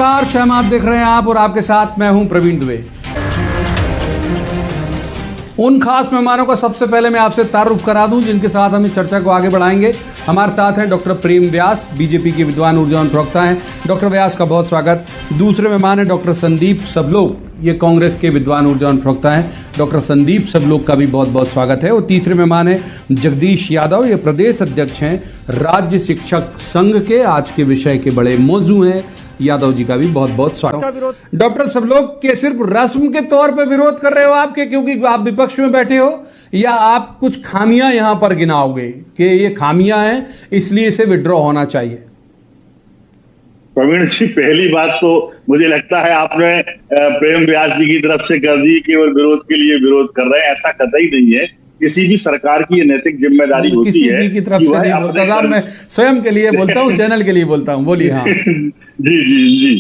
नमस्कार, शहमाद देख रहे हैं आप और आपके साथ मैं हूं प्रवीण दुबे। उन खास मेहमानों को सबसे पहले मैं आपसे तारुफ करा दूं जिनके साथ हम इस चर्चा को आगे बढ़ाएंगे। हमारे साथ हैं डॉक्टर प्रेम व्यास, बीजेपी के विद्वान ऊर्जावान प्रवक्ता हैं। डॉक्टर व्यास का बहुत स्वागत। दूसरे मेहमान हैं डॉक्टर संदीप सबलोग, ये कांग्रेस के विद्वान ऊर्जावान प्रवक्ता हैं। डॉक्टर संदीप सबलोग का भी बहुत बहुत स्वागत है। और तीसरे मेहमान हैं जगदीश यादव, ये प्रदेश अध्यक्ष हैं राज्य शिक्षक संघ के। आज के विषय के बड़े मौजू हैं, यादव जी का भी बहुत बहुत स्वागत। डॉक्टर सबलोग के सिर्फ रस्म के तौर पे विरोध कर रहे हो आपके, क्योंकि आप विपक्ष में बैठे हो, या आप कुछ खामियां यहां पर गिनाओगे कि ये खामियां हैं इसलिए इसे विड्रॉ होना चाहिए? प्रवीण जी, पहली बात तो मुझे लगता है आपने प्रेम व्यास जी की तरफ से कर दी कि वो विरोध के लिए विरोध कर रहे हैं। ऐसा कतई नहीं है। किसी भी सरकार की ये नैतिक जिम्मेदारी होती है। किसी जी की तरफ से नहीं बोलता, मैं स्वयं के लिए बोलता हूँ, चैनल के लिए बोलता हूँ। बोलिए। हाँ जी।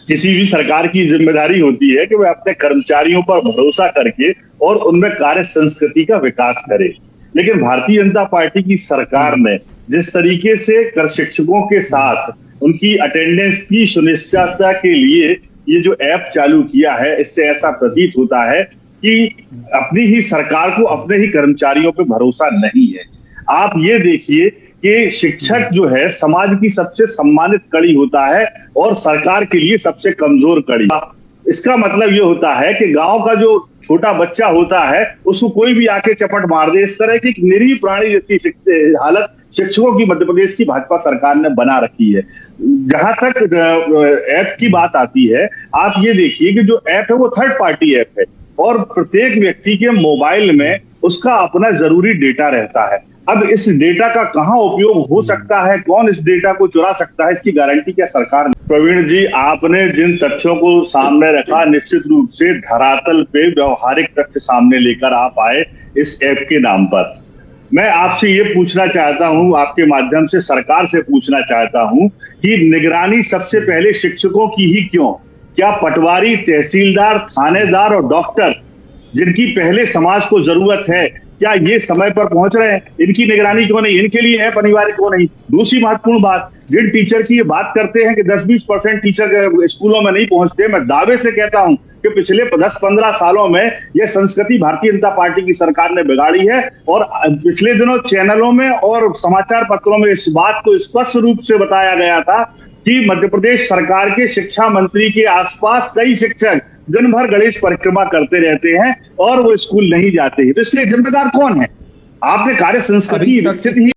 किसी भी सरकार की जिम्मेदारी होती है कि वह अपने कर्मचारियों पर भरोसा करके और उनमें कार्य संस्कृति का विकास करे। लेकिन भारतीय जनता पार्टी की सरकार ने जिस तरीके से कर शिक्षकों के साथ उनकी अटेंडेंस की सुनिश्चितता के लिए ये जो ऐप चालू किया है, इससे ऐसा प्रतीत होता है कि अपनी ही सरकार को अपने ही कर्मचारियों पे भरोसा नहीं है। आप ये देखिए कि शिक्षक जो है समाज की सबसे सम्मानित कड़ी होता है और सरकार के लिए सबसे कमजोर कड़ी। इसका मतलब ये होता है कि गांव का जो छोटा बच्चा होता है उसको कोई भी आके चपट मार दे। इस तरह की निरीह प्राणी जैसी हालत शिक्षकों की मध्य प्रदेश की भाजपा सरकार ने बना रखी है। जहां तक ऐप की बात आती है, आप ये देखिए कि जो ऐप है वो थर्ड पार्टी ऐप है और प्रत्येक व्यक्ति के मोबाइल में उसका अपना जरूरी डेटा रहता है। अब इस डेटा का कहां उपयोग हो सकता है, कौन इस डेटा को चुरा सकता है, इसकी गारंटी क्या सरकार ने? प्रवीण जी, आपने जिन तथ्यों को सामने रखा, निश्चित रूप से धरातल पे व्यवहारिक तथ्य सामने लेकर आप आए इस ऐप के नाम पर। मैं आपसे ये पूछना चाहता हूं, आपके माध्यम से सरकार से पूछना चाहता हूं कि निगरानी सबसे पहले शिक्षकों की ही क्यों? क्या पटवारी, तहसीलदार, थानेदार और डॉक्टर, जिनकी पहले समाज को जरूरत है, क्या ये समय पर पहुंच रहे हैं? इनकी निगरानी क्यों नहीं? इनके लिए ऐप अनिवार्य क्यों नहीं? दूसरी महत्वपूर्ण बात, जिन टीचर की ये बात करते हैं कि 10-20% टीचर स्कूलों में नहीं पहुंचते, मैं दावे से कहता हूं कि पिछले 10-15 सालों में यह संस्कृति भारतीय जनता पार्टी की सरकार ने बिगाड़ी है। और पिछले दिनों चैनलों में और समाचार पत्रों में इस बात को स्पष्ट रूप से बताया गया था कि मध्य प्रदेश सरकार के शिक्षा मंत्री के आसपास कई शिक्षक दिन भर गणेश परिक्रमा करते रहते हैं और वो स्कूल नहीं जाते हैं। तो इसलिए जिम्मेदार कौन है? आपने कार्य संस्कृति विकसित ही